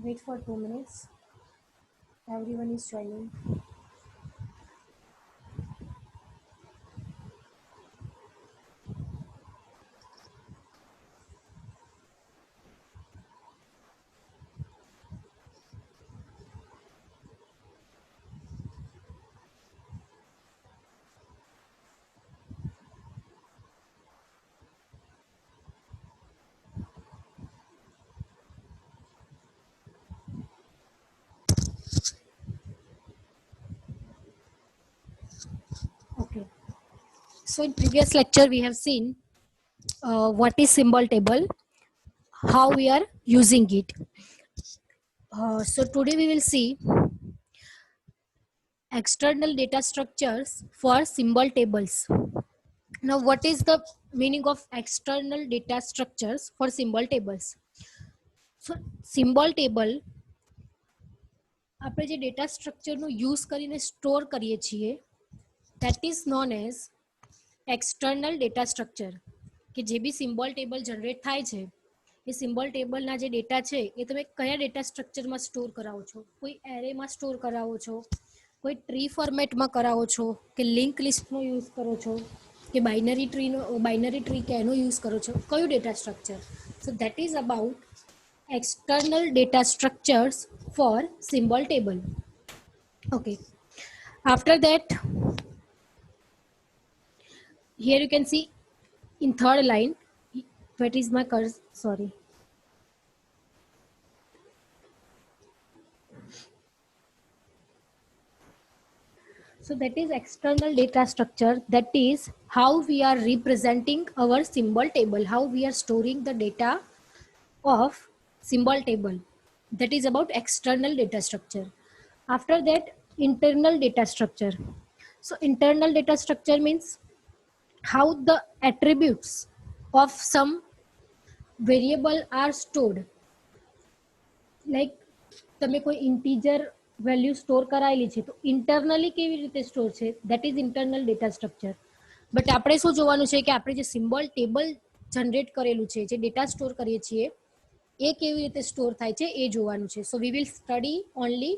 Wait for 2 minutes. Everyone is joining. Okay. So in previous lecture we have seen what is symbol table, how we are using it. So today we will see external data structures for symbol tables. Now what is the meaning of external data structures for symbol tables? So symbol table આપણે જે data સ્ટ્રક્ચરનો use કરીને store કરીએ છીએ that is known as external data structure. કે જે બી symbol table generate થાય છે એ symbol ટેબલના જે ડેટા છે એ તમે કયા ડેટા સ્ટ્રક્ચરમાં સ્ટોર કરાવો છો? કોઈ એરેમાં સ્ટોર કરાવો છો, કોઈ ટ્રી ફોર્મેટમાં કરાવો છો, કે લિંક લિસ્ટનો યુઝ કરો છો, કે બાઇનરી ટ્રી કે એનો યુઝ કરો છો? કયું data structure? So that is about external data structures for symbol table. Okay, after that here you can see in third line, what is my cursor? Sorry. So that is external data structure. That is how we are representing our symbol table, how we are storing the data of symbol table. That is about external data structure. After that, internal data structure. So internal data structure means how the attributes of some variable are stored. Like તમે કોઈ integer value store કરાયેલી છે તો internally કેવી રીતે store છે, that is internal data structure. But આપણે શું જોવાનું છે કે આપણે જે સિમ્બોલ ટેબલ જનરેટ કરેલું છે, જે ડેટા સ્ટોર કરીએ છીએ એ કેવી રીતે સ્ટોર થાય છે એ જોવાનું છે. So we will study only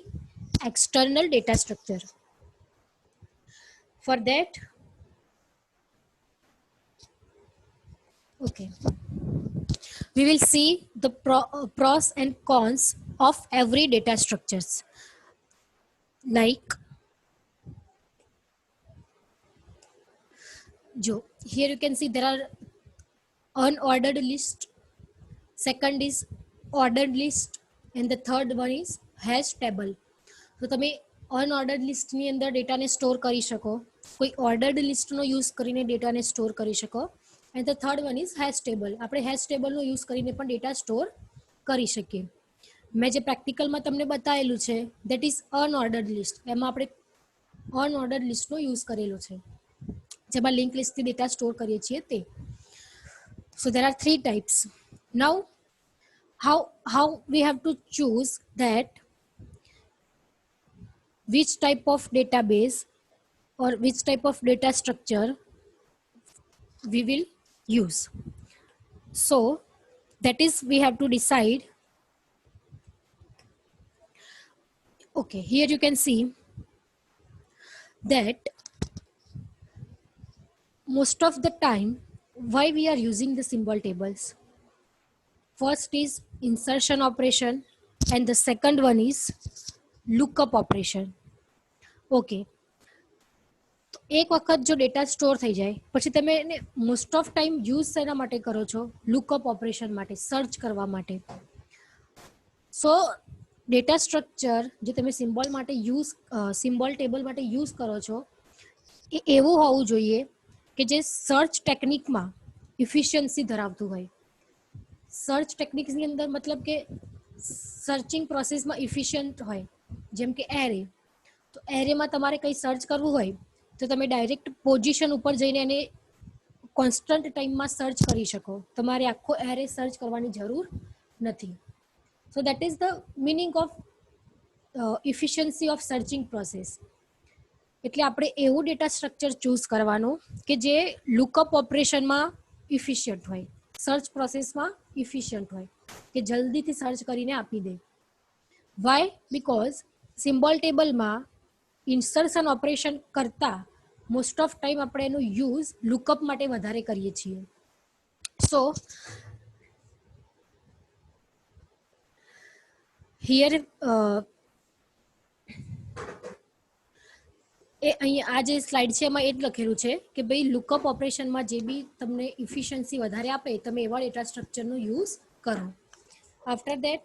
external data structure. For that, okay, we will see the pros and cons of every data structures. Like, here you can see there are unordered list, second is ordered list, and the third one is hash table. તો તમે અનઓર્ડર્ડ લિસ્ટની અંદર ડેટાને store કરી શકો, કોઈ ordered લિસ્ટનો use કરીને ડેટાને store કરી શકો, and the third one is hash table. આપણે હેશ ટેબલનો યુઝ કરીને પણ ડેટા સ્ટોર કરી શકીએ. મેં જે પ્રેક્ટિકલમાં તમને બતાવેલું છે દેટ ઇઝ અનઓર્ડર્ડ લિસ્ટ. એમાં આપણે અનઓર્ડર્ડ લિસ્ટનો યુઝ કરેલો છે, જેમાં લિંક લિસ્ટથી ડેટા સ્ટોર કરીએ છીએ તે. So there are three types. Now how we have to choose that which type of database or which type of data structure we will use. So that is we have to decide. Okay, here you can see that most of the time why we are using the symbol tables. First is insertion operation and the second one is lookup operation. Okay, તો એક વખત જો data store થઈ જાય પછી તમે એને most of time use શેના માટે કરો છો? લુકઅપ ઓપરેશન માટે, સર્ચ કરવા માટે. સો ડેટા સ્ટ્રક્ચર જે તમે સિમ્બોલ માટે યુઝ સિમ્બોલ ટેબલ માટે યુઝ કરો છો એ એવું હોવું જોઈએ કે જે સર્ચ ટેકનિકમાં ઇફિશિયન્સી ધરાવતું હોય. સર્ચ ટેકનિક્સની અંદર મતલબ કે સર્ચિંગ પ્રોસેસમાં ઇફિશિયન્ટ હોય, જેમ કે એરે. તો એરેમાં તમારે કંઈ સર્ચ કરવું હોય તો તમે ડાયરેક્ટ પોઝિશન ઉપર જઈને એને કોન્સ્ટન્ટ ટાઈમમાં સર્ચ કરી શકો, તમારે આખો એરે સર્ચ કરવાની જરૂર નથી. સો that is the meaning of efficiency of searching process. એટલે આપણે એવું ડેટા સ્ટ્રક્ચર ચૂઝ કરવાનું કે જે લુકઅપ ઓપરેશનમાં ઇફિશિયન્ટ હોય, સર્ચ પ્રોસેસમાં ઇફિશિયન્ટ હોય, કે જલ્દીથી સર્ચ કરીને આપી દે. વાય બિકોઝ સિમ્બોલ ટેબલમાં ઇન્સર્શન ઓપરેશન કરતા મોસ્ટ ઓફ ટાઈમ આપણે એનો યુઝ લુકઅપ માટે વધારે કરીએ છીએ. સો હિયર એ અહીં આ જે સ્લાઇડ છે એમાં એ જ લખેલું છે કે ભાઈ લુકઅપ ઓપરેશનમાં જે બી તમને ઇફિશિયન્સી વધારે આપે તમે એવા ડેટા સ્ટ્રક્ચરનો યુઝ કરો. આફ્ટર દેટ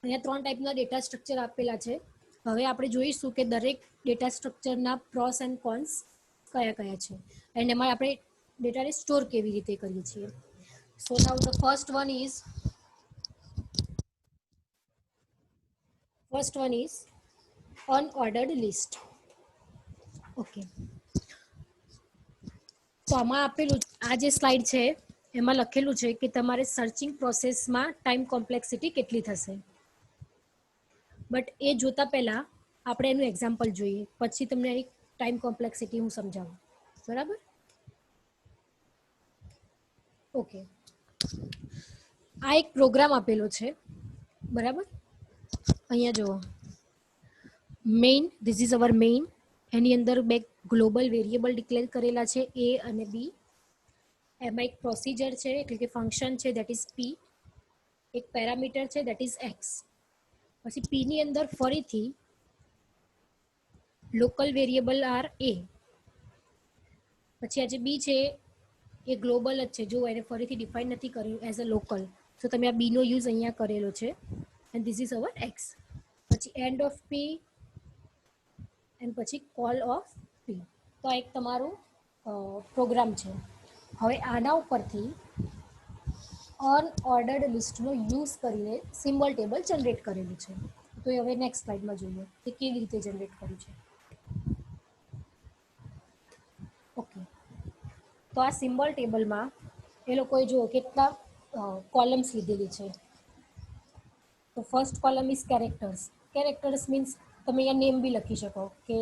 અહીંયા 3 ટાઈપના ડેટા સ્ટ્રક્ચર આપેલા છે. હવે આપણે જોઈશું કે દરેક ડેટા સ્ટ્રક્ચરના પ્રોસ એન્ડ કોન્સ કયા કયા છે એન્ડ એમાં આપણે ડેટાને સ્ટોર કેવી રીતે કરીએ છીએ. So now the first one is unordered list. Okay, તો આમાં આપેલું આ જે સ્લાઇડ છે એમાં લખેલું છે કે તમારે સર્ચિંગ પ્રોસેસમાં ટાઈમ કોમ્પ્લેક્સિટી કેટલી થશે. બટ એ જોતા પહેલા આપણે એનું એક્ઝામ્પલ જોઈએ, પછી તમને એક ટાઈમ કોમ્પ્લેક્સિટી હું સમજાવું. બરાબર? ઓકે, આ એક પ્રોગ્રામ આપેલો છે. બરાબર, અહીંયા જુઓ, main, this is our main. એની અંદર બે ગ્લોબલ વેરિયેબલ ડિક્લેર કરેલા છે, એ અને બી. એમાં એક પ્રોસિજર છે એટલે કે ફંક્શન છે, દેટ ઇઝ પી. એક પેરામીટર છે, દેટ ઇઝ એક્સ. પછી પી ની અંદર ફરીથી લોકલ વેરિયેબલ આર એ. પછી આ જે બી છે એ ગ્લોબલ જ છે, જો એને ફરીથી ડિફાઇન નથી કર્યું એઝ અ લોકલ. તો તમે આ બીનો યુઝ અહીંયા કરેલો છે and this is hour x. પછી એન્ડ ઓફ પી એન્ડ પછી કોલ ઓફ પી. તો આ એક તમારું પ્રોગ્રામ છે. હવે આના ઉપરથી અનઓર્ડર્ડ લિસ્ટનો યુઝ કરીને સિમ્બોલ ટેબલ જનરેટ કરેલું છે. તો એ હવે નેક્સ્ટ સ્લાઇડમાં જોઈએ કે કેવી રીતે જનરેટ કર્યું છે. ઓકે, તો આ સિમ્બોલ ટેબલમાં એ લોકોએ જુઓ કેટલા કોલમ્સ લીધેલી છે. તો first column is characters. Characters means તમે અહીંયા નેમ બી લખી શકો કે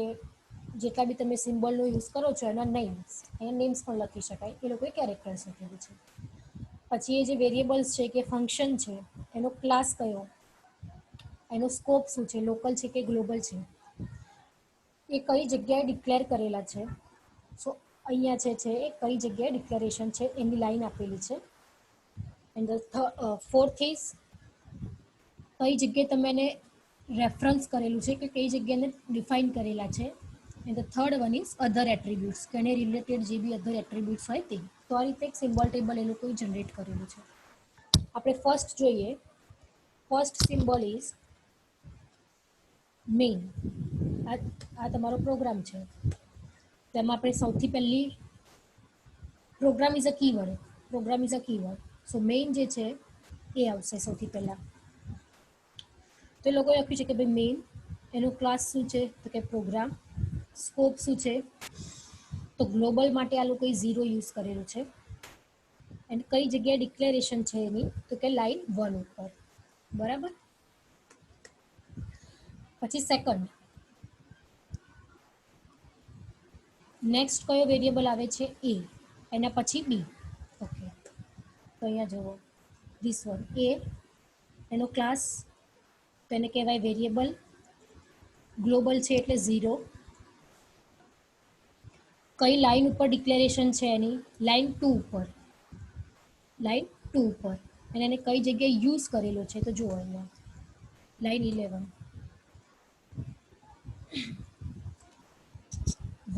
જેટલા બી તમે સિમ્બોલનો યુઝ કરો છો એના નેમ્સ, અહીંયા નેમ્સ પણ લખી શકાય, એ લોકોએ કેરેક્ટર્સ લખેલું છે. પછી એ જે વેરિયેબલ્સ છે કે ફંક્શન છે એનો ક્લાસ કયો, એનો સ્કોપ શું છે, લોકલ છે કે ગ્લોબલ છે, એ કઈ જગ્યાએ ડિક્લેર કરેલા છે. સો અહીંયા છે એ કઈ જગ્યાએ ડિક્લેરેશન છે એની લાઈન આપેલી છે. એન્ડ ફોર્થ ઇઝ કઈ જગ્યાએ તમે એને રેફરન્સ કરેલું છે કે કઈ જગ્યાને ડિફાઇન કરેલા છે. And the third one is other attributes, કે એને રિલેટેડ જે બી અધર એટ્રીબ્યુટ્સ હોય તે. તો આ રીતે એક સિમ્બોલ ટેબલ એ લોકોએ જનરેટ કરેલું છે. આપણે ફર્સ્ટ જોઈએ, ફર્સ્ટ સિમ્બોલ ઇઝ મેઇન. આ તમારો પ્રોગ્રામ છે. તેમાં આપણે સૌથી પહેલી program is a keyword. Program is a keyword. So main જે છે એ આવશે સૌથી પહેલા. તો એ લોકોએ લખ્યું છે કે ભાઈ મેઇન, એનો ક્લાસ શું છે તો કે પ્રોગ્રામ. સ્કોપ શું છે તો ગ્લોબલ માટે આ લોકોએ 0 યુઝ કરેલું છે. એન્ડ કઈ જગ્યાએ ડિક્લેરેશન છે એની તો કે લાઈન 1 ઉપર. બરાબર. પછી સેકન્ડ, નેક્સ્ટ કયો વેરિયેબલ આવે છે એ, એના પછી બી. ઓકે, તો અહીંયા જુઓ, ધીસ વન એ, એનો ક્લાસ તો એને કહેવાય વેરિયેબલ. ગ્લોબલ છે એટલે 0. કઈ લાઈન ઉપર ડિક્લેરેશન છે એની, લાઈન 2 ઉપર. લાઈન 2 ઉપર. અને એને કઈ જગ્યાએ યુઝ કરેલો છે તો જુઓ અહીંયા લાઈન 11.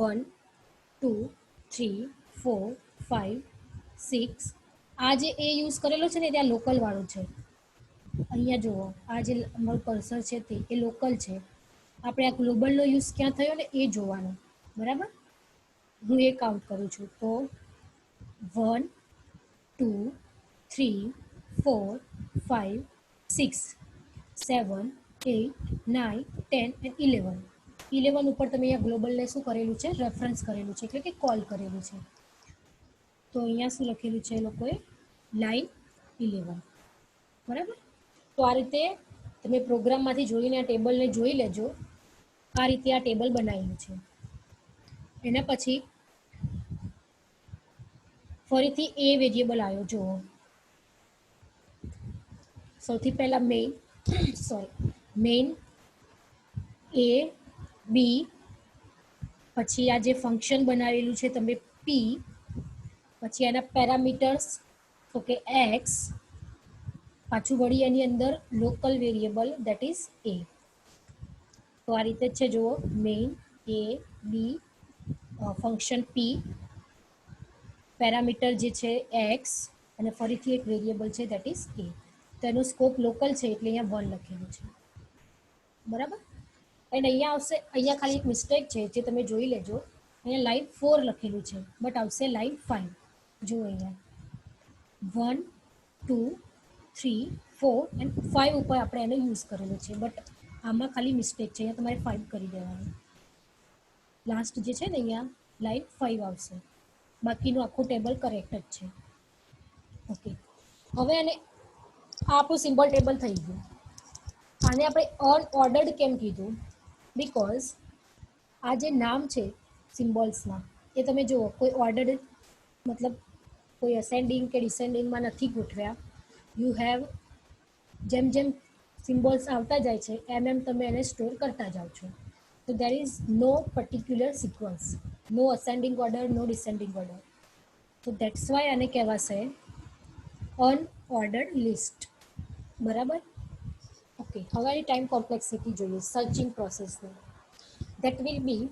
1 2 3 4 5 6. આ જે એ યુઝ કરેલો છે ને ત્યાં લોકલ વાળું છે. અહીંયા જુઓ, આ જે અમારું કર્સર છે તે એ લોકલ છે. આપણે આ ગ્લોબલનો યુઝ ક્યાં થયો ને એ જોવાનું. બરાબર. હું એ કાઉન્ટ કરું છું તો 1 2 3 4 5 6 7 8 9 10 and 11. 11 ઉપર તમે અહીંયા ગ્લોબલને શું કરેલું છે, રેફરન્સ કરેલું છે, એટલે કે કોલ કરેલું છે. તો અહીંયા શું લખેલું છે એ લોકોએ, લાઈન 11. બરાબર. તો આ રીતે તમે પ્રોગ્રામમાંથી જોઈને આ ટેબલને જોઈ લેજો. આ રીતે આ ટેબલ બનાવેલું છે. એના પછી ફરીથી એ વેરિયેબલ આવ્યો. જુઓ, સૌથી પહેલા મેઇન, સોરી, મેઇન એ બી, પછી આ જે ફંક્શન બનાવેલું છે તમે પી, પછી એના પેરામીટર્સ તો કે એક્સ, પાછું વળી એની અંદર લોકલ વેરિયેબલ દેટ ઇઝ એ. તો આ રીતે છે જુઓ, મેઇન એ બી, ફંક્શન પી, પેરામીટર જે છે એક્સ, અને ફરીથી એક વેરિયેબલ છે દેટ ઇઝ એ. તો એનું સ્કોપ લોકલ છે એટલે અહીંયા 1 લખેલું છે, બરાબર. એન્ડ અહીંયા આવશે, અહીંયા ખાલી એક મિસ્ટેક છે જે તમે જોઈ લેજો, અહીંયા લાઈન 4 લખેલું છે બટ આવશે લાઈન 5. જુઓ અહીંયા 1 2 3 4 એન્ડ 5 ઉપર આપણે એને યુઝ કરેલું છે, બટ આમાં ખાલી મિસ્ટેક છે, અહીંયા તમારે 5 કરી દેવાનું. લાસ્ટ જે છે ને અહીંયા લાઈન 5 આવશે, બાકીનું આખું ટેબલ કરેક્ટ જ છે. ઓકે, હવે આને આ આપણું સિમ્બોલ ટેબલ થઈ ગયું. આને આપણે અનઓર્ડર્ડ કેમ કીધું? બીકોઝ આ જે નામ છે સિમ્બોલ્સના એ તમે જુઓ, કોઈ ઓર્ડર્ડ મતલબ કોઈ અસેન્ડિંગ કે ડિસેન્ડિંગમાં નથી ગોઠવ્યા. યુ હેવ, જેમ જેમ સિમ્બોલ્સ આવતા જાય છે એમ એમ તમે એને સ્ટોર કરતા જાઓ છો. તો there is no particular sequence, no ascending order, no descending order. તો દેટ્સ વાય આને કહેવાશે અનઓર્ડર્ડ લિસ્ટ, બરાબર. ઓકે, હવે આની ટાઈમ કોમ્પ્લેક્સિટી જોઈએ, સર્ચિંગ પ્રોસેસની. That will be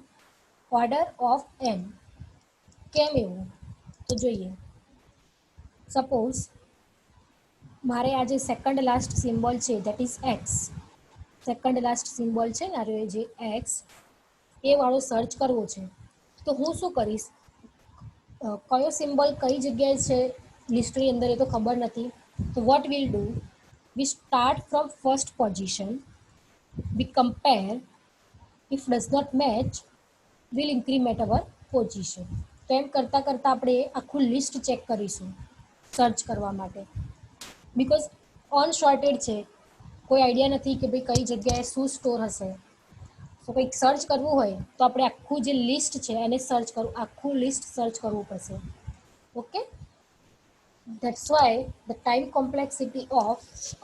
order of n. કેમ એવું? તો જોઈએ, સપોઝ મારે આ જે સેકન્ડ લાસ્ટ સિમ્બોલ છે that is x, second last symbol છે ને આ જે એક્સ, એ વાળો સર્ચ કરવો છે. તો હું શું કરીશ, કયો સિમ્બોલ કઈ જગ્યાએ છે લિસ્ટની અંદર એ તો ખબર નથી. તો what will do, we start from first position, we compare, if does not match will increment our position. તો એમ કરતાં કરતાં આપણે આખું લિસ્ટ ચેક કરીશું સર્ચ કરવા માટે, બીકોઝ અનસોર્ટેડ છે, કોઈ આઈડિયા નથી કે ભાઈ કઈ જગ્યાએ શું સ્ટોર હશે. તો કંઈક સર્ચ કરવું હોય તો આપણે આખું જે લિસ્ટ છે એને સર્ચ કરવું, આખું લિસ્ટ સર્ચ કરવું પડશે. Okay, that's why the time complexity of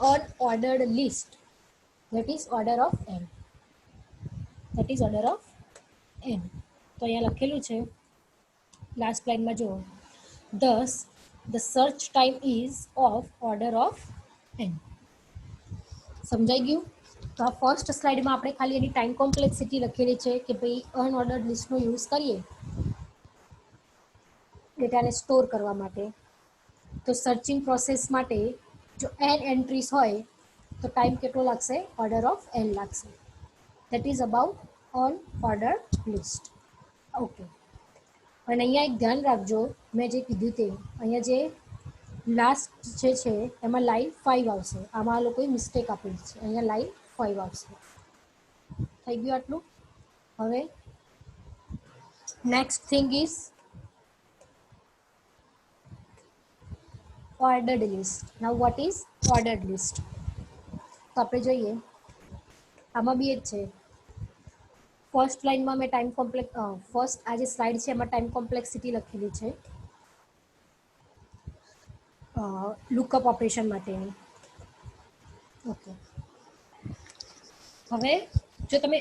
unordered list, that is order of n, that is order of n. તો અહીંયા લખેલું છે લાસ્ટ લાઈનમાં જુઓ, thus the search time is of order of n. સમજાઈ ગયું? તો આ ફર્સ્ટ સ્લાઇડમાં આપણે ખાલી એની ટાઈમ કોમ્પ્લેક્સિટી લખેલી છે કે ભાઈ અનઓર્ડર્ડ લિસ્ટનો યુઝ કરીએ ડેટાને સ્ટોર કરવા માટે, તો સર્ચિંગ પ્રોસેસ માટે જો n એન્ટ્રીઝ હોય તો ટાઈમ કેટલો લાગશે? ઓર્ડર ઓફ n લાગશે. That is about unordered list. Okay, અને અહીંયા એક ધ્યાન રાખજો, મેં જે કીધું તે અહીંયા જે લાસ્ટ જે છે એમાં લાઈન 5 આવશે, આમાં આ લોકોએ મિસ્ટેક આપેલી છે, અહીંયા લાઈન 5 આવશે. થઈ ગયું આટલું? હવે next thing is ordered list. Now what is ordered list? તો આપણે જોઈએ, આમાં બી જ છે. ફર્સ્ટ લાઈનમાં મેં ટાઈમ કોમ્પ્લેક્સ, ફર્સ્ટ આ જે સ્લાઇડ છે એમાં ટાઈમ કોમ્પ્લેક્સિટી લખેલી છે લુકઅપ ઓપરેશન માટેની. ઓકે, હવે જો તમે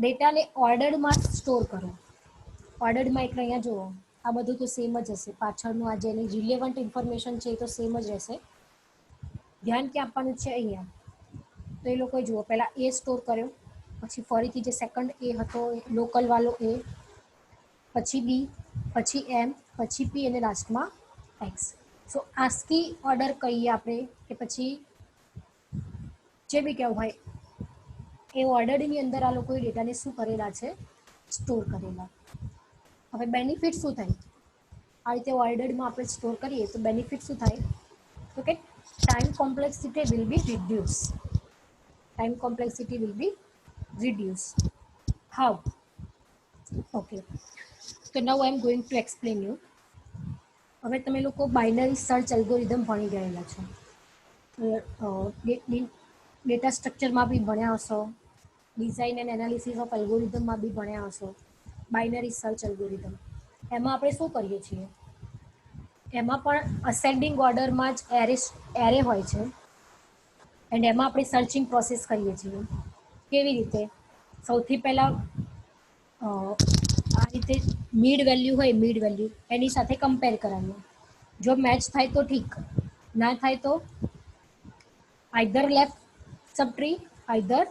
ડેટાને ઓર્ડર્ડમાં સ્ટોર કરો, ઓર્ડર્ડમાં એટલે અહીંયા જુઓ આ બધું તો સેમ જ હશે, પાછળનું આ જેની રિલેવન્ટ ઇન્ફોર્મેશન છે એ તો સેમ જ રહેશે. ધ્યાન ક્યાં આપવાનું છે? અહીંયા. તો એ લોકોએ જુઓ પહેલાં એ સ્ટોર કર્યો, પછી ફરીથી જે સેકન્ડ એ હતો લોકલ વાળો એ, પછી બી, પછી એમ, પછી પી અને લાસ્ટમાં એક્સ. સો આસ્કી ઓર્ડર કહીએ આપણે કે પછી જે બી કહેવું હોય એ ઓર્ડરની અંદર આ લોકોએ ડેટાને શું કરેલા છે? સ્ટોર કરેલા. હવે બેનિફિટ શું થાય? આ રીતે ઓર્ડરમાં આપણે સ્ટોર કરીએ તો બેનિફિટ શું થાય? તો કે time complexity will be reduce. Time complexity will be reduce. How? Okay, તો now I am going to explain you. હવે તમે લોકો બાઇનરી સર્ચ એલ્ગોરિધમ ભણી ગયેલા છો, ડેટા સ્ટ્રક્ચરમાં બી ભણ્યા હશો, ડિઝાઇન એન્ડ એનાલિસિસ ઓફ એલ્ગોરિધમમાં બી ભણ્યા હશો. બાઇનરી સર્ચ એલ્ગોરિધમ, એમાં આપણે શું કરીએ છીએ? એમાં પણ અસેન્ડિંગ ઓર્ડરમાં જ એરે હોય છે. એન્ડ એમાં આપણે સર્ચિંગ પ્રોસેસ કરીએ છીએ. કેવી રીતે? સૌથી પહેલાં આ રીતે મિડ વેલ્યુ હોય, મિડ વેલ્યુ એની સાથે કમ્પેર કરવાનું. જો મેચ થાય તો ઠીક, ના થાય તો આઈધર લેફ્ટ સબટ્રી, આઈધર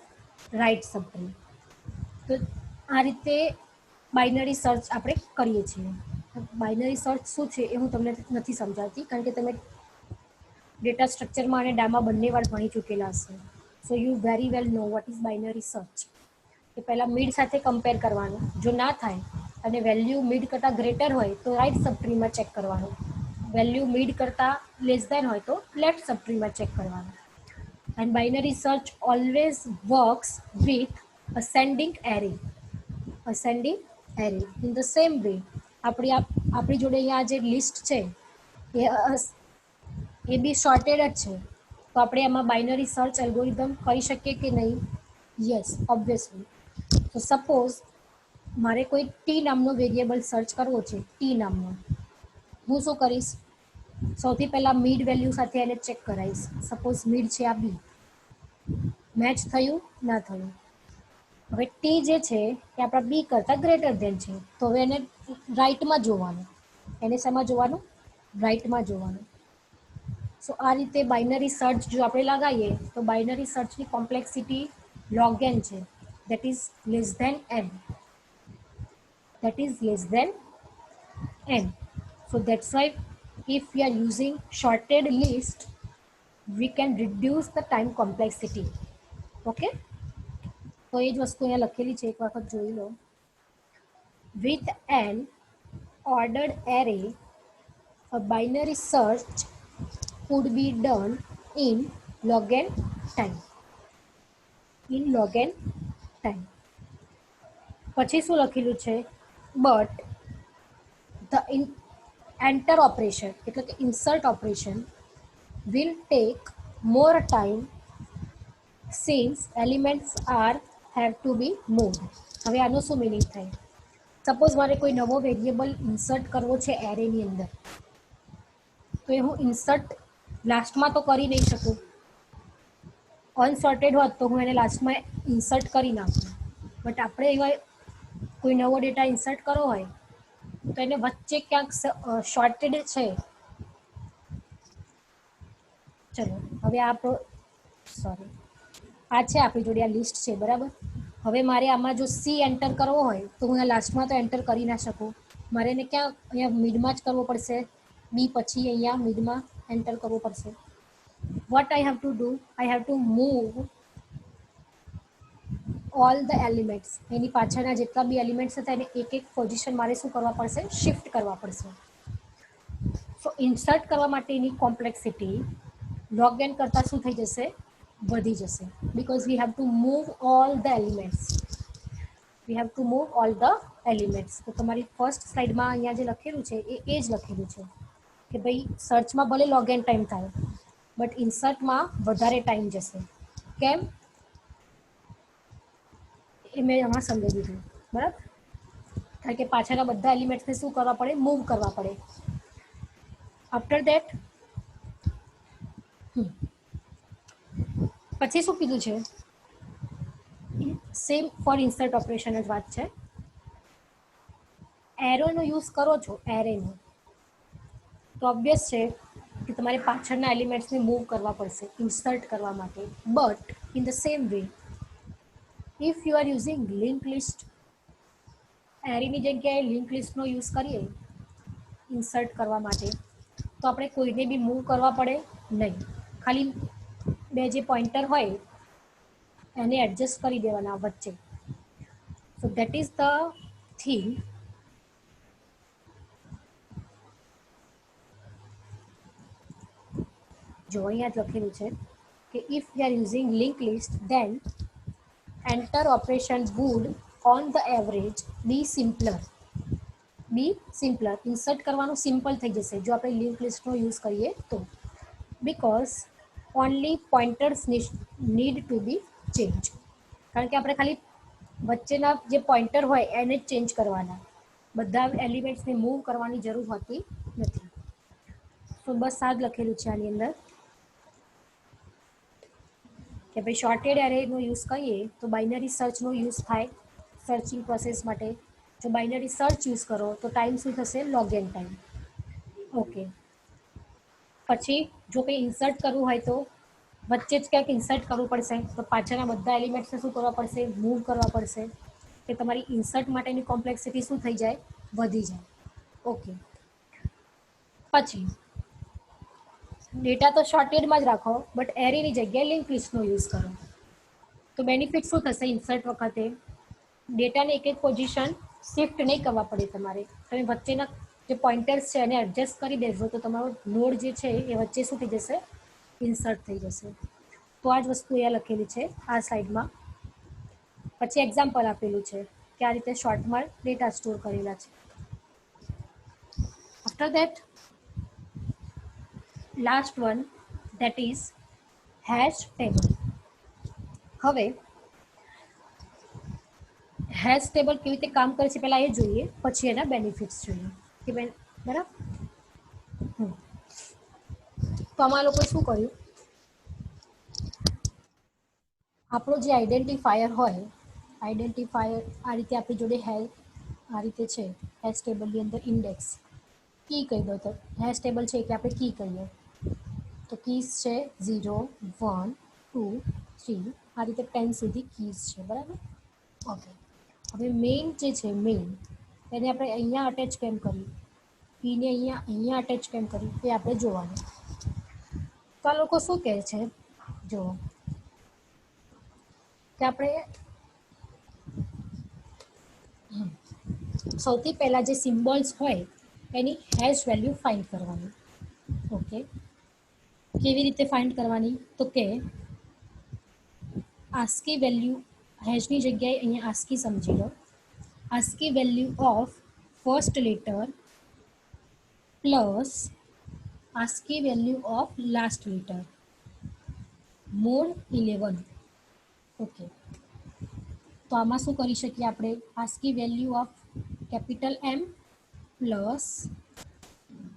રાઈટ સબટ્રી. તો આ રીતે બાઇનરી સર્ચ આપણે કરીએ છીએ. બાઇનરી સર્ચ શું છે એ હું તમને નથી સમજાવતી, કારણ કે તમે ડેટા સ્ટ્રક્ચરમાં અને ડામાં બંને વાર ભણી ચૂકેલા હશે. So you very well know what is binary search. કે પહેલાં મિડ સાથે કમ્પેર કરવાનું. જો ના થાય અને વેલ્યુ મિડ કરતાં ગ્રેટર હોય તો રાઈટ સબટ્રીમાં ચેક કરવાનું. વેલ્યુ મિડ કરતાં લેસ દેન હોય તો લેફ્ટ સબટ્રીમાં ચેક કરવાનું. And binary search always works with ascending array. ascending array in the same way આપણી જોડે અહીંયા જે લિસ્ટ છે એ બી શોર્ટેડ જ છે, તો આપણે એમાં બાઇનરી સર્ચ એલ્ગોરિધમ કરી શકીએ કે નહીં? Yes, obviously. તો સપોઝ મારે કોઈ ટી નામનો વેરિયેબલ સર્ચ કરવો છે, ટી નામનો. હું શું કરીશ? સૌથી પહેલાં મિડ વેલ્યુ સાથે એને ચેક કરાવીશ. સપોઝ મિડ છે આ બી. મેચ થયું? ના થયું. હવે ટી જે છે એ આપણા બી કરતાં ગ્રેટર દેન છે, તો હવે એને રાઇટમાં જોવાનું. એને શેમાં જોવાનું? રાઇટમાં જોવાનું. સો આ રીતે બાઇનરી સર્ચ જો આપણે લગાવીએ તો બાઇનરી સર્ચની કોમ્પ્લેક્સિટી log n છે, that is less than n. That is less than n. So that's why if we are using shorted list, we can reduce the time complexity. Okay? તો એ જ વસ્તુ અહીંયા લખેલી છે, એક વખત જોઈ લો. With an ordered array, a binary search could be done in log n time. In log n time. પછી શું લખેલું છે? But the enter operation, એટલે કે insert operation, will take more time since elements have to be moved. હવે આનો શું meaning થાય? સપોઝ મારે કોઈ નવો વેરિયેબલ ઇન્સર્ટ કરવો છે એરેની અંદર, તો એ હું ઇન્સર્ટ લાસ્ટમાં તો કરી નહીં શકું. અનસોર્ટેડ હોત તો હું એને લાસ્ટમાં ઇન્સર્ટ કરી નાખું. બટ આપણે એવા કોઈ નવો ડેટા ઇન્સર્ટ કરવો હોય તો એને વચ્ચે ક્યાંક શોર્ટેડ છે. ચલો હવે આ છે આપણી જોડે આ લિસ્ટ છે, બરાબર. હવે મારે આમાં જો સી એન્ટર કરવો હોય તો હું લાસ્ટમાં તો એન્ટર કરી ના શકું. મારે એને ક્યાં? અહીંયા મિડમાં જ કરવો પડશે. બી પછી અહીંયા મિડમાં એન્ટર કરવો પડશે. what I have to do, I have to move all the elements. એની પાછળના જેટલા બી એલિમેન્ટ્સ હતા એને એક એક પોઝિશન મારે શું કરવા પડશે? શિફ્ટ કરવા પડશે. સો ઇન્સર્ટ કરવા માટેની કોમ્પ્લેક્સિટી log n કરતાં શું થઈ જશે? વધી જશે. Because we have to move all the elements. We have to move all the elements. તો તમારી ફર્સ્ટ સ્લાઇડમાં અહીંયા જે લખેલું છે એ જ લખેલું છે કે ભાઈ સર્ચમાં ભલે log n ટાઈમ થાય, બટ ઇન્સર્ટમાં વધારે ટાઈમ જશે. કેમ? એ મેં આમાં સમજાવી દીધું, બરાબર. કારણ કે પાછળના બધા એલિમેન્ટ્સને શું કરવા પડે? મૂવ કરવા પડે. આફ્ટર દેટ પછી શું કીધું છે? સેમ ફોર ઇન્સર્ટ ઓપરેશન જ વાત છે. એરોનો યુઝ કરો છો, એરેનો, તો ઓબ્વિયસ છે કે તમારે પાછળના એલિમેન્ટ્સને મૂવ કરવા પડશે ઇન્સર્ટ કરવા માટે. But in the same way, if you are using link list, એરેની જગ્યાએ લિંક લિસ્ટનો યુઝ કરીએ ઇન્સર્ટ કરવા માટે, તો આપણે કોઈને બી મૂવ કરવા પડે નહીં. ખાલી બે જે પોઇન્ટર હોય એને એડજસ્ટ કરી દેવાના વચ્ચે. So that is the thing. જો અહીંયા જ લખેલું છે કે if we are using link list then enter operation would on the average be simpler. Insert કરવાનું સિમ્પલ થઈ જશે જો આપણે લિંક લિસ્ટનો યુઝ કરીએ તો. Because only pointers need to be change. કારણ કે આપણે ખાલી વચ્ચેના જે પોઇન્ટર હોય એને જ ચેન્જ કરવાના, બધા એલિમેન્ટ્સને મૂવ કરવાની જરૂર હોતી નથી. તો બસ આ જ લખેલું છે આની અંદર. કે ભાઈ શોર્ટેડ એરેનો યુઝ કરીએ તો બાઇનરી સર્ચનો યુઝ થાય સર્ચિંગ પ્રોસેસ માટે. જો બાઇનરી સર્ચ યુઝ કરો તો ટાઈમ શું થશે? લોગેન ટાઈમ. ઓકે. પછી જો કંઈ ઇન્સર્ટ કરવું હોય તો વચ્ચે જ ક્યાંક ઇન્સર્ટ કરવું પડશે, તો પાછળના બધા એલિમેન્ટ્સને શું કરવા પડશે? મૂવ કરવા પડશે, કે તમારી ઇન્સર્ટ માટેની કોમ્પ્લેક્સિટી શું થઈ જાય? વધી જાય. ઓકે. પછી ડેટા તો શોર્ટેડમાં જ રાખો, બટ એરેની જગ્યાએ લિંક લિસ્ટનો યુઝ કરો. તો બેનિફિટ શું થશે? ઇન્સર્ટ વખતે ડેટાને એક એક પોઝિશન શિફ્ટ નહીં કરવા પડે તમારે. તમે વચ્ચેના જે પોઇન્ટર્સ છે એને એડજસ્ટ કરી દેશો તો તમારો નોડ જે છે એ વચ્ચે શું થઈ જશે? ઇન્સર્ટ થઈ જશે. તો આ જ વસ્તુ અહીંયા લખેલી છે આ સાઈડમાં. પછી એક્ઝામ્પલ આપેલું છે કે આ રીતે શોર્ટમાં ડેટા સ્ટોર કરેલા છે. After that last one, that is hash table. હવે હેશ ટેબલ કેવી રીતે કામ કરે છે પહેલાં એ જોઈએ, પછી એના બેનિફિટ્સ જોઈએ કે બેન બરાબર. તો આમાં લોકોએ શું કર્યું? આપણો જે આઈડેન્ટિફાયર હોય, આઈડેન્ટિફાયર આ રીતે આપણી જોડે આ રીતે છે. હેશ ટેબલની અંદર ઇન્ડેક્સ કી કહી દો. તો હેશ ટેબલ છે કે આપણે કી કહીએ તો કીઝ છે 0, 1, 2, 3 આ રીતે 10 સુધી કીઝ છે. બરાબર. ઓકે. હવે મેઇન જે છે મેઇન એને આપણે અહીંયા અટેચ કેમ કર્યું? કીને અહીંયા અટેચ કેમ કર્યું એ આપણે જોવાનું. તો આ લોકો શું કહે છે જુઓ કે આપણે સૌથી પહેલાં જે સિમ્બોલ્સ હોય એની હેશ વેલ્યુ ફાઇન્ડ કરવાની. ઓકે. કેવી રીતે ફાઇન્ડ કરવાની? તો કે આસ્કી વેલ્યુ હેશની જગ્યાએ અહીંયા આસ્કી સમજી લો. ASCII value of first letter plus ASCII value of last letter mod 11. Okay. તો આમાં શું કરી શકીએ આપણે? ASCII value of capital M plus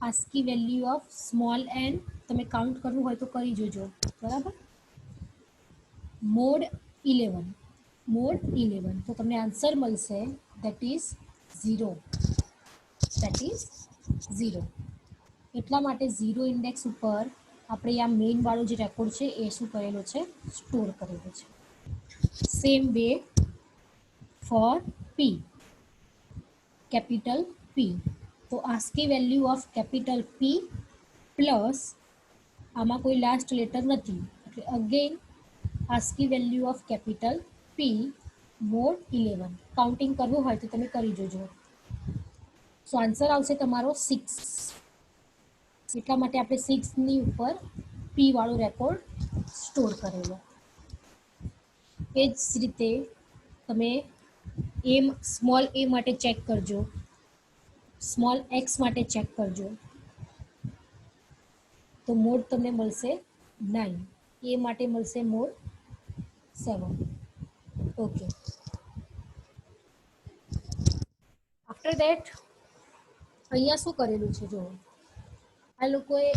ASCII value of small n. તમે કાઉન્ટ કરવું હોય તો કરી જોજો. બરાબર. મોડ 11. મોડ 11 તો તમને આન્સર મળશે દેટ ઇઝ 0. That is 0. એટલા માટે 0 ઇન્ડેક્સ ઉપર આપણે આ મેઇન વાળો જે રેકોર્ડ છે એ શું કરેલો છે? સ્ટોર કરેલો છે. Same way for P, capital P. તો ASCII value of capital P plus આમાં કોઈ લાસ્ટ લેટર નથી એટલે again ASCII value of capital P mod 11. Counting કરવું હોય તો તમે કરી જોજો. સો આન્સર આવશે તમારો 6. એટલા માટે આપણે 6ની ઉપર P વાળો રેકોર્ડ સ્ટોર કરેલો. એ જ રીતે તમે સ્મોલ a માટે ચેક કરજો, સ્મોલ x માટે ચેક કરજો. તો મોડ તમને મળશે 9. એ માટે મળશે મોડ 7. ઓકે. આફ્ટર ધેટ અહીંયા શું કરેલું છે જુઓ, આ લોકોએ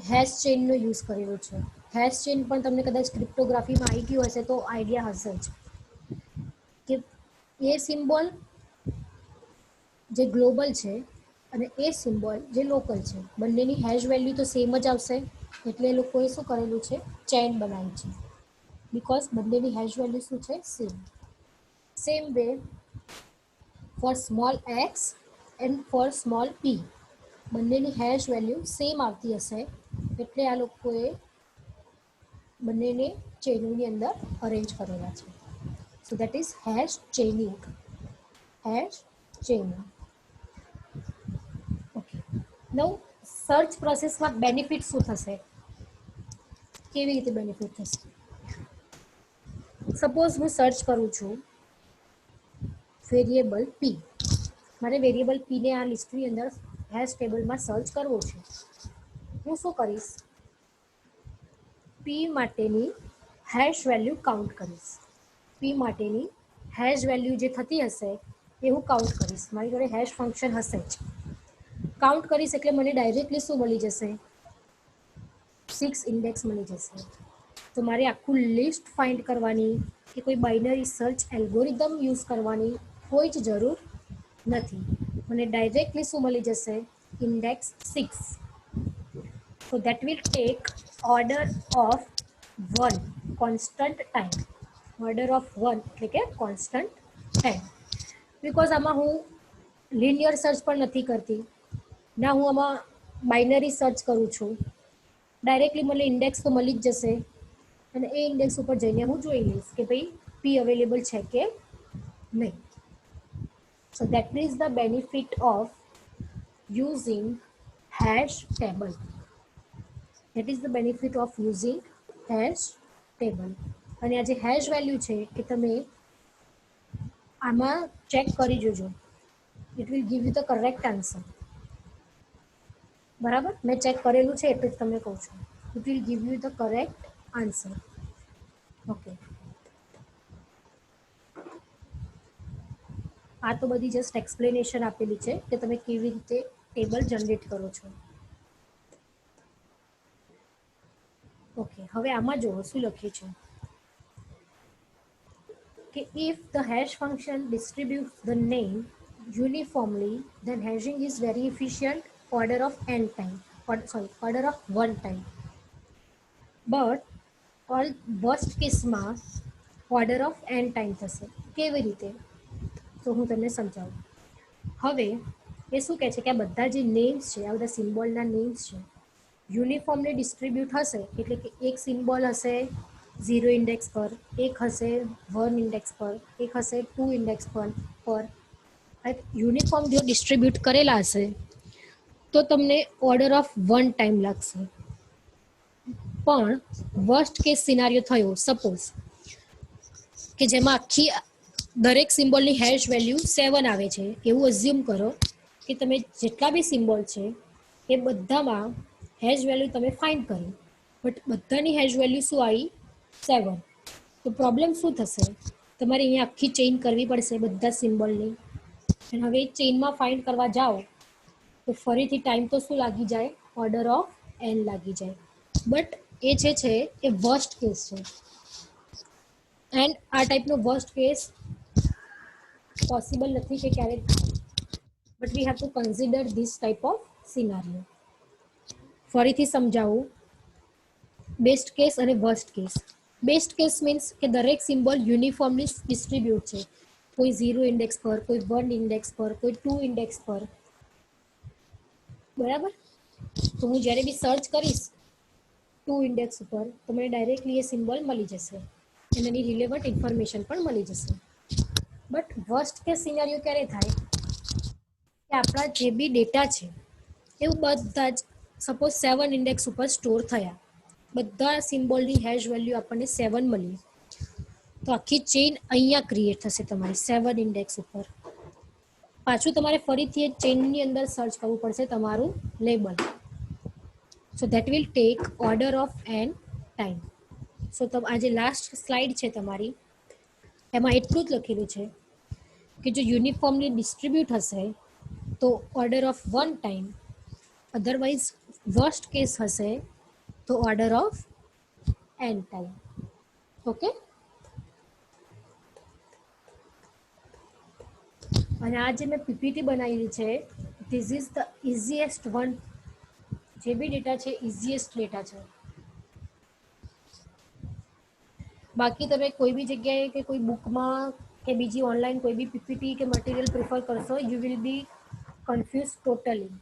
હેશ ચેઇનનો યુઝ કરેલો છે. હેશ ચેઇન પણ તમને કદાચ ક્રિપ્ટોગ્રાફીમાં આવી ગયું હશે તો આઈડિયા હશે જ કે એ સિમ્બોલ જે ગ્લોબલ છે અને એ સિમ્બોલ જે લોકલ છે બંનેની હેશ વેલ્યુ તો સેમ જ આવશે. એટલે એ લોકોએ શું કરેલું છે? ચેઇન બનાવી છે. બીકોઝ બંનેની હેશ વેલ્યુ શું છે? Same. Same way for small x and for small p બંનેની હેશ વેલ્યુ સેમ આવતી હશે એટલે આ લોકોએ બંનેને ચેઇનની અંદર અરેન્જ કરેલા છે. સો that is hash chaining. Hash chaining. Okay. નવ સર્ચ પ્રોસેસમાં બેનિફિટ શું થશે? કેવી રીતે બેનિફિટ થશે? સપોઝ હું સર્ચ કરું છું વેરિયેબલ પી. મારે વેરિયેબલ પીને આ લિસ્ટની અંદર હેશ ટેબલમાં સર્ચ કરવો છે. હું શું કરીશ? પી માટેની હેશ વેલ્યુ કાઉન્ટ કરીશ. પી માટેની હેશ વેલ્યુ જે થતી હશે એ હું કાઉન્ટ કરીશ. મારી જોડે હેશ ફંક્શન હશે જ. કાઉન્ટ કરીશ એટલે મને ડાયરેક્ટલી શું મળી જશે? 6 ઇન્ડેક્સ મળી જશે. તો મારે આખું લિસ્ટ ફાઇન્ડ કરવાની કે કોઈ બાઇનરી સર્ચ એલ્ગોરિધમ યુઝ કરવાની કોઈ જ જરૂર નથી. મને ડાયરેક્ટલી શું મળી જશે? Index 6. So that will take order of 1 constant time. Order of 1 એટલે કે constant time. Because આમાં હું linear search પણ નથી કરતી, ના હું આમાં બાઇનરી સર્ચ કરું છું. ડાયરેક્ટલી મને ઇન્ડેક્સ તો મળી જ જશે અને એ ઇન્ડેક્સ ઉપર જઈને હું જોઈ લઈશ કે ભાઈ પી અવેલેબલ છે કે નહીં. સો that is the benefit of using hash table. That is the benefit of using hash table. અને આ જે hash value છે એ તમે આમાં ચેક કરી જોજો. It will give you the correct answer. બરાબર, મેં ચેક કરેલું છે એટલે જ તમને કહું છું. It will give you the correct answer. Okay, આ તો બધી જસ્ટ એક્સપ્લેનેશન આપેલી છે કે તમે કેવી રીતે ટેબલ જનરેટ કરો છો. ઓકે, હવે આમાં જુઓ શું લખ્યું છે કે if the hash function distributes the name uniformly, then hashing is very efficient, order of n time, order of 1 time. But all worst કેસમાં order of n time થશે. કેવી રીતે? તો હું તમને સમજાવું. હવે એ શું કહે છે કે આ બધા જે નેમ્સ છે, આ બધા સિમ્બોલના નેમ્સ છે, યુનિફોર્મલી ડિસ્ટ્રીબ્યુટ હશે. એટલે કે એક સિમ્બોલ હશે 0 ઇન્ડેક્સ પર, એક હશે 1 ઇન્ડેક્સ પર, એક હશે 2 ઇન્ડેક્સ પર. યુનિફોર્મ જો ડિસ્ટ્રીબ્યુટ કરેલા હશે તો તમને ઓર્ડર ઓફ 1 ટાઈમ લાગશે. પણ વર્સ્ટ કેસ સિનારીઓ થયો, સપોઝ કે જેમાં આખી દરેક સિમ્બોલની હેશ વેલ્યુ 7 આવે છે, એવું અઝ્યુમ કરો કે તમે જેટલા બી સિમ્બોલ છે એ બધામાં હેશ વેલ્યુ તમે ફાઇન્ડ કરી, બટ બધાની હેશ વેલ્યુ શું આવી? 7. તો પ્રોબ્લેમ શું થશે? તમારે અહીંયા આખી ચેઇન કરવી પડશે બધા સિમ્બોલની. અને હવે ચેઇનમાં ફાઇન્ડ કરવા જાઓ તો ફરીથી ટાઈમ તો શું લાગી જાય? ઓર્ડર ઓફ n લાગી જાય. બટ એ જે છે એ વર્સ્ટ કેસ છે. એન્ડ આ ટાઈપનો વર્સ્ટ કેસ પોસિબલ નથી કે ક્યારેક થાય. But we have to consider this type of સિનારીઓ. ફરીથી સમજાવું, બેસ્ટ કેસ અને worst case. Best case means કે દરેક સિમ્બોલ યુનિફોર્મલી ડિસ્ટ્રીબ્યુટ છે. કોઈ 0 ઇન્ડેક્સ પર, કોઈ 1 ઇન્ડેક્સ પર, કોઈ 2 ઇન્ડેક્સ પર. બરાબર, તો હું જ્યારે બી સર્ચ કરીશ 2 ઇન્ડેક્સ ઉપર તો મને ડાયરેક્ટલી એ સિમ્બોલ મળી જશે અને એની રિલેવન્ટ ઇન્ફોર્મેશન પણ મળી જશે. બટ વર્સ્ટ કેસ સિનારીઓ ક્યારે થાય કે આપણા જે બી ડેટા છે એવું બધા જ સપોઝ 7 ઇન્ડેક્સ ઉપર સ્ટોર થયા, બધા સિમ્બોલની હેશ વેલ્યુ આપણને 7 મળી, તો આખી ચેઇન અહીંયા ક્રિએટ થશે તમારી 7 ઇન્ડેક્સ ઉપર. પાછું તમારે ફરીથી એ ચેઇનની અંદર સર્ચ કરવું પડશે તમારું label. So that will take order of n time. So આ જે લાસ્ટ સ્લાઇડ છે તમારી એમાં એટલું જ લખેલું છે કે જો યુનિફોર્મલી ડિસ્ટ્રીબ્યુટ હશે તો order of 1 time, otherwise worst case હશે તો order of n time. Okay, અને આ જે મેં પીપીટી બનાવેલી છે, this is the easiest one. જે બી ડેટા છે ઇઝીએસ્ટ ડેટા છે. બાકી તમે કોઈ બી જગ્યાએ કે કોઈ બુકમાં કે બીજી ઓનલાઈન કોઈ બી પીપીટી કે મટીરિયલ પ્રિફર કરશો, you will be confuse totally.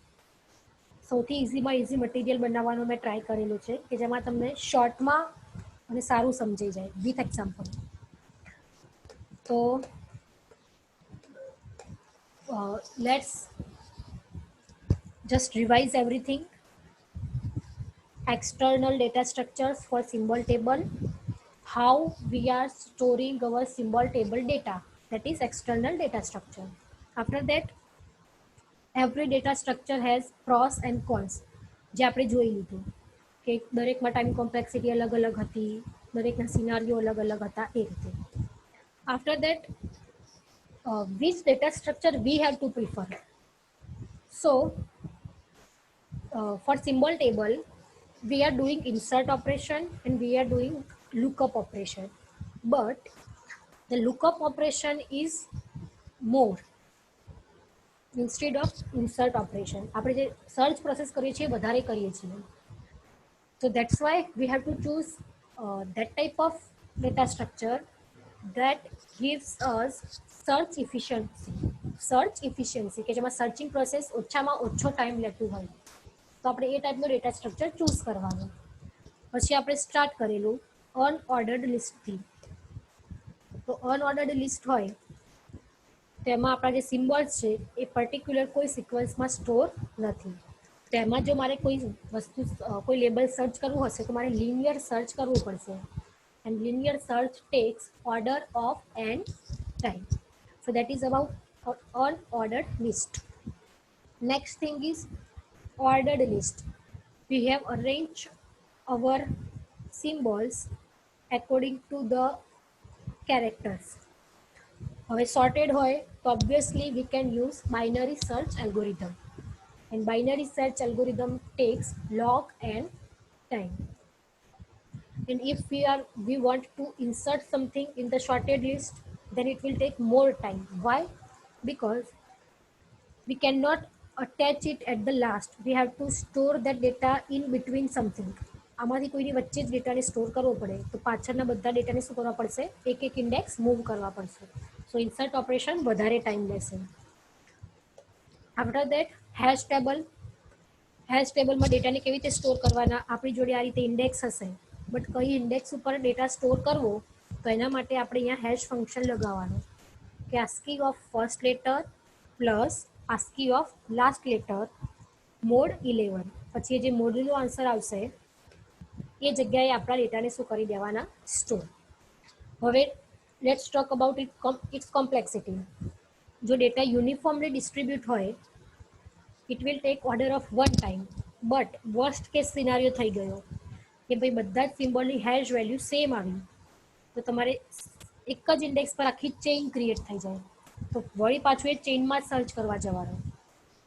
સૌથી ઇઝીમાં ઇઝી મટીરિયલ બનાવવાનો મેં ટ્રાય કરેલું છે કે જેમાં તમને શોર્ટમાં અને સારું સમજાઈ જાય વિથ એક્ઝામ્પલ. તો let's just revise everything. External data structures for symbol table. How we are storing our symbol table data, that is external data structure. After that, every data structure has pros and cons. જે આપણે જોઈ લીધું કે દરેકમાં time complexity અલગ અલગ હતી, દરેકના સિનારીઓ અલગ અલગ હતા એ રીતે. After that, which data structure we have to prefer. So for symbol table we are doing insert operation and we are doing lookup operation, but the lookup operation is more instead of insert operation. આપણે જે search process કરીએ છીએ વધારે કરીએ છીએ. So that's why we have to choose that type of data structure that gives us search efficiency કે જેમાં searching process ઓછામાં ઓછો ટાઈમ લેતું હોય, તો આપણે એ ટાઈપનું ડેટા સ્ટ્રક્ચર ચૂઝ કરવાનું. પછી આપણે સ્ટાર્ટ કરેલું અનઓર્ડર્ડ લિસ્ટથી. તો અનઓર્ડર્ડ લિસ્ટ હોય તેમાં આપણા જે સિમ્બોલ્સ છે એ પર્ટિક્યુલર કોઈ સિક્વન્સમાં સ્ટોર નથી. તેમાં જો મારે કોઈ વસ્તુ કોઈ લેબલ સર્ચ કરવું હશે તો મારે લિનિયર સર્ચ કરવું પડશે, and linear search takes order of n time. So that is about unordered list. Next thing is ordered list. We have arranged our symbols according to the characters. હવે sorted હોય તો obviously we can use binary search algorithm, and binary search algorithm takes log n time. And if we want to insert something in the sorted list, then it will take more time. Why? Because we cannot attach it at the last. We have to store that data in between something. આમાંથી કોઈની વચ્ચે જ ડેટાને store કરવો પડે, તો પાછળના બધા ડેટાને શું કરવા પડશે? એક એક ઇન્ડેક્સ મૂવ કરવા પડશે. સો ઇન્સર્ટ ઓપરેશન વધારે ટાઈમ લેશે. આફ્ટર દેટ હેશ ટેબલમાં ડેટાને કેવી રીતે સ્ટોર કરવાના? આપણી જોડે આ રીતે ઇન્ડેક્સ હશે, બટ કઈ ઇન્ડેક્સ ઉપર ડેટા સ્ટોર કરવો, તો એના માટે આપણે અહીંયા હેશ ફંક્શન લગાવવાનું કે ASCII of first letter plus ASCII of last letter mod 11. પછી જે મોડનો આન્સર આવશે એ જગ્યાએ આપણા ડેટાને શું કરી દેવાના? સ્ટોર. હવે let's talk about its complexity. જો ડેટા યુનિફોર્મલી ડિસ્ટ્રીબ્યુટ હોય, it will take order of 1 time. But worst case scenario થઈ ગયો કે ભાઈ બધા જ સિમ્બોલની હેશ વેલ્યુ સેમ આવી, તો તમારે એક જ ઇન્ડેક્સ પર આખી ચેઇન ક્રિએટ થઈ જાય, તો વળી પાછું એ ચેઇનમાં જ સર્ચ કરવા જવાનું,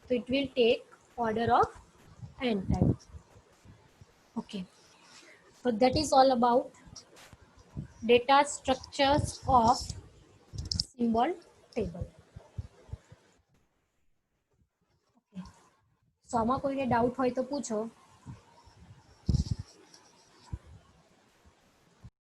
તો it will take order of n time. Okay, so that is all about data structures of symbol table. Okay. So આમાં કોઈને ડાઉટ હોય તો પૂછો.